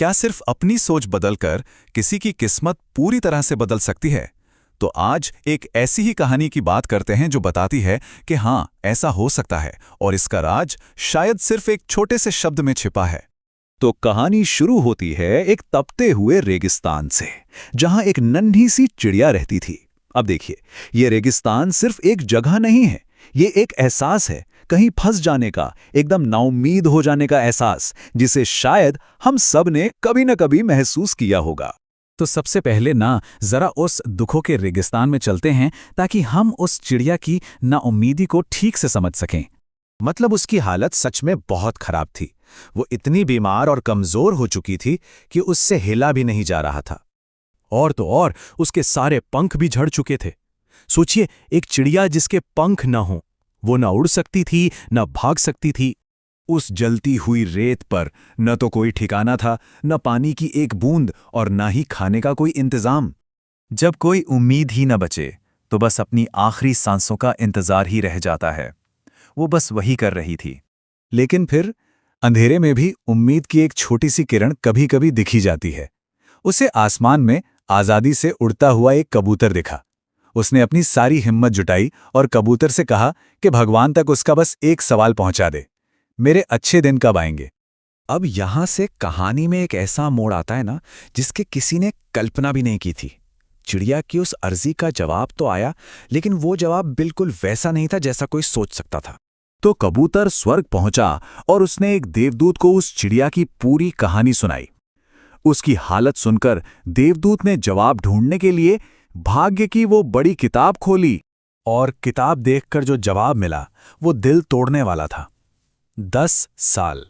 क्या सिर्फ अपनी सोच बदलकर किसी की किस्मत पूरी तरह से बदल सकती है? तो आज एक ऐसी ही कहानी की बात करते हैं जो बताती है कि हाँ, ऐसा हो सकता है और इसका राज शायद सिर्फ एक छोटे से शब्द में छिपा है। तो कहानी शुरू होती है एक तपते हुए रेगिस्तान से, जहां एक नन्ही सी चिड़िया रहती थी। अब देखिए, ये रेगिस्तान सिर्फ एक जगह नहीं है, ये एक एहसास है, कहीं फंस जाने का, एकदम नाउम्मीद हो जाने का एहसास, जिसे शायद हम सब ने कभी न कभी महसूस किया होगा। तो सबसे पहले जरा उस दुखों के रेगिस्तान में चलते हैं ताकि हम उस चिड़िया की नाउम्मीदी को ठीक से समझ सकें। मतलब उसकी हालत सच में बहुत खराब थी। वो इतनी बीमार और कमजोर हो चुकी थी कि उससे हिला भी नहीं जा रहा था। और तो और उसके सारे पंख भी झड़ चुके थे। सोचिए, एक चिड़िया जिसके पंख न हों, वो न उड़ सकती थी न भाग सकती थी। उस जलती हुई रेत पर न तो कोई ठिकाना था, न पानी की एक बूंद और न ही खाने का कोई इंतजाम। जब कोई उम्मीद ही न बचे तो बस अपनी आखिरी सांसों का इंतजार ही रह जाता है। वो बस वही कर रही थी। लेकिन फिर अंधेरे में भी उम्मीद की एक छोटी सी किरण कभी कभी दिखी जाती है। उसे आसमान में आज़ादी से उड़ता हुआ एक कबूतर दिखा। उसने अपनी सारी हिम्मत जुटाई और कबूतर से कहा कि भगवान तक उसका बस एक सवाल पहुंचा दे, मेरे अच्छे दिन कब आएंगे। अब यहां से कहानी में एक ऐसा मोड़ आता है ना, जिसके किसी ने कल्पना भी नहीं की थी। चिड़िया की उस अर्जी का जवाब तो आया, लेकिन वो जवाब बिल्कुल वैसा नहीं था जैसा कोई सोच सकता था। तो कबूतर स्वर्ग पहुंचा और उसने एक देवदूत को उस चिड़िया की पूरी कहानी सुनाई। उसकी हालत सुनकर देवदूत ने जवाब ढूंढने के लिए भाग्य की वो बड़ी किताब खोली, और किताब देखकर जो जवाब मिला वो दिल तोड़ने वाला था। 10 साल।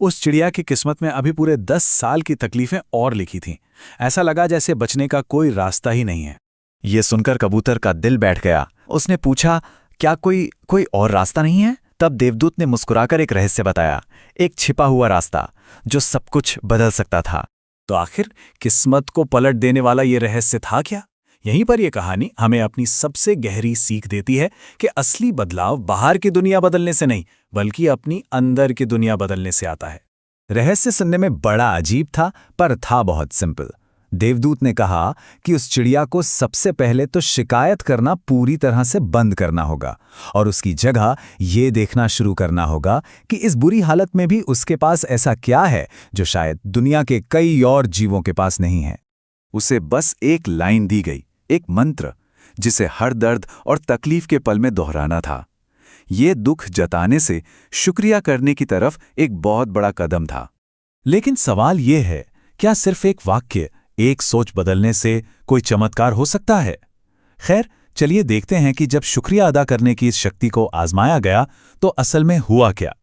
उस चिड़िया की किस्मत में अभी पूरे 10 साल की तकलीफें और लिखी थीं। ऐसा लगा जैसे बचने का कोई रास्ता ही नहीं है। ये सुनकर कबूतर का दिल बैठ गया। उसने पूछा, क्या कोई और रास्ता नहीं है? तब देवदूत ने मुस्कुराकर एक रहस्य बताया, एक छिपा हुआ रास्ता जो सब कुछ बदल सकता था। तो आखिर किस्मत को पलट देने वाला ये रहस्य था क्या? यहीं पर यह कहानी हमें अपनी सबसे गहरी सीख देती है कि असली बदलाव बाहर की दुनिया बदलने से नहीं, बल्कि अपनी अंदर की दुनिया बदलने से आता है। रहस्य सुनने में बड़ा अजीब था, पर था बहुत सिंपल। देवदूत ने कहा कि उस चिड़िया को सबसे पहले तो शिकायत करना पूरी तरह से बंद करना होगा और उसकी जगह ये देखना शुरू करना होगा कि इस बुरी हालत में भी उसके पास ऐसा क्या है जो शायद दुनिया के कई और जीवों के पास नहीं है। उसे बस एक लाइन दी गई, एक मंत्र, जिसे हर दर्द और तकलीफ के पल में दोहराना था। ये दुख जताने से शुक्रिया करने की तरफ एक बहुत बड़ा कदम था। लेकिन सवाल ये है, क्या सिर्फ एक वाक्य, एक सोच बदलने से कोई चमत्कार हो सकता है? खैर, चलिए देखते हैं कि जब शुक्रिया अदा करने की इस शक्ति को आजमाया गया तो असल में हुआ क्या।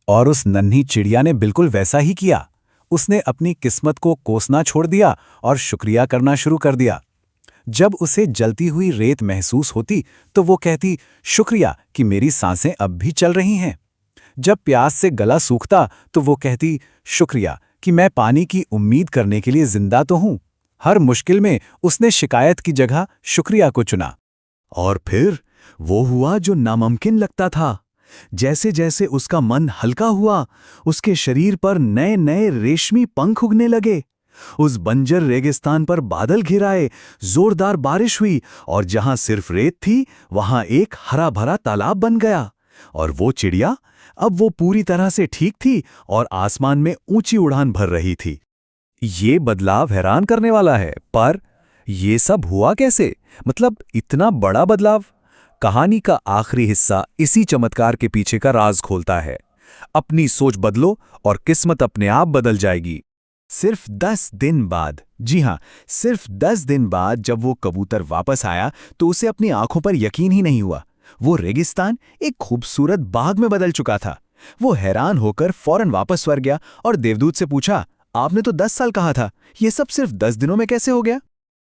और उस नन्ही चिड़िया ने बिल्कुल वैसा ही किया। उसने अपनी किस्मत को कोसना छोड़ दिया और शुक्रिया करना शुरू कर दिया। जब उसे जलती हुई रेत महसूस होती तो वो कहती, शुक्रिया कि मेरी सांसें अब भी चल रही हैं। जब प्यास से गला सूखता तो वो कहती, शुक्रिया कि मैं पानी की उम्मीद करने के लिए जिंदा तो हूं। हर मुश्किल में उसने शिकायत की जगह शुक्रिया को चुना। और फिर वो हुआ जो नामुमकिन लगता था। जैसे जैसे उसका मन हल्का हुआ, उसके शरीर पर नए नए रेशमी पंख उगने लगे। उस बंजर रेगिस्तान पर बादल घिराए, जोरदार बारिश हुई और जहां सिर्फ रेत थी वहां एक हरा भरा तालाब बन गया। और वो चिड़िया अब वो पूरी तरह से ठीक थी और आसमान में ऊंची उड़ान भर रही थी। ये बदलाव हैरान करने वाला है, पर ये सब हुआ कैसे? मतलब इतना बड़ा बदलाव? कहानी का आखिरी हिस्सा इसी चमत्कार के पीछे का राज खोलता है। अपनी सोच बदलो और किस्मत अपने आप बदल जाएगी। सिर्फ 10 दिन बाद, जी हां, सिर्फ 10 दिन बाद जब वो कबूतर वापस आया तो उसे अपनी आंखों पर यकीन ही नहीं हुआ। वो रेगिस्तान एक खूबसूरत बाग में बदल चुका था। वो हैरान होकर फौरन वापस स्वर गया और देवदूत से पूछा, आपने तो 10 साल कहा था, ये सब सिर्फ 10 दिनों में कैसे हो गया?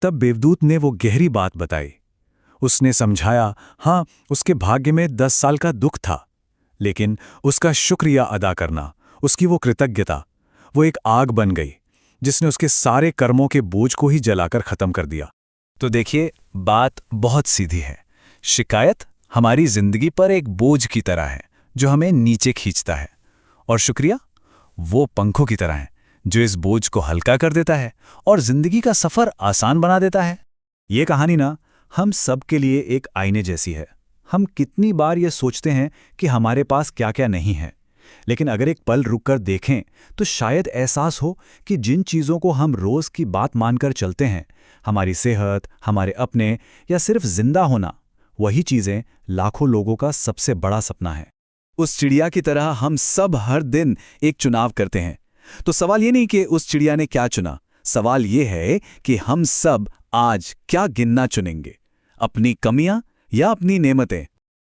तब देवदूत ने वो गहरी बात बताई। उसने समझाया, हाँ, उसके भाग्य में 10 साल का दुख था, लेकिन उसका शुक्रिया अदा करना, उसकी वो कृतज्ञता, वो एक आग बन गई जिसने उसके सारे कर्मों के बोझ को ही जलाकर खत्म कर दिया। तो देखिए, बात बहुत सीधी है। शिकायत हमारी जिंदगी पर एक बोझ की तरह है जो हमें नीचे खींचता है, और शुक्रिया वो पंखों की तरह है जो इस बोझ को हल्का कर देता है और जिंदगी का सफर आसान बना देता है। ये कहानी ना हम सब के लिए एक आईने जैसी है। हम कितनी बार ये सोचते हैं कि हमारे पास क्या क्या नहीं है, लेकिन अगर एक पल रुककर देखें तो शायद एहसास हो कि जिन चीज़ों को हम रोज़ की बात मानकर चलते हैं, हमारी सेहत, हमारे अपने या सिर्फ जिंदा होना, वही चीज़ें लाखों लोगों का सबसे बड़ा सपना है। उस चिड़िया की तरह हम सब हर दिन एक चुनाव करते हैं। तो सवाल ये नहीं कि उस चिड़िया ने क्या चुना, सवाल ये है कि हम सब आज क्या गिनना चुनेंगे, अपनी कमियां या अपनी नेमतें।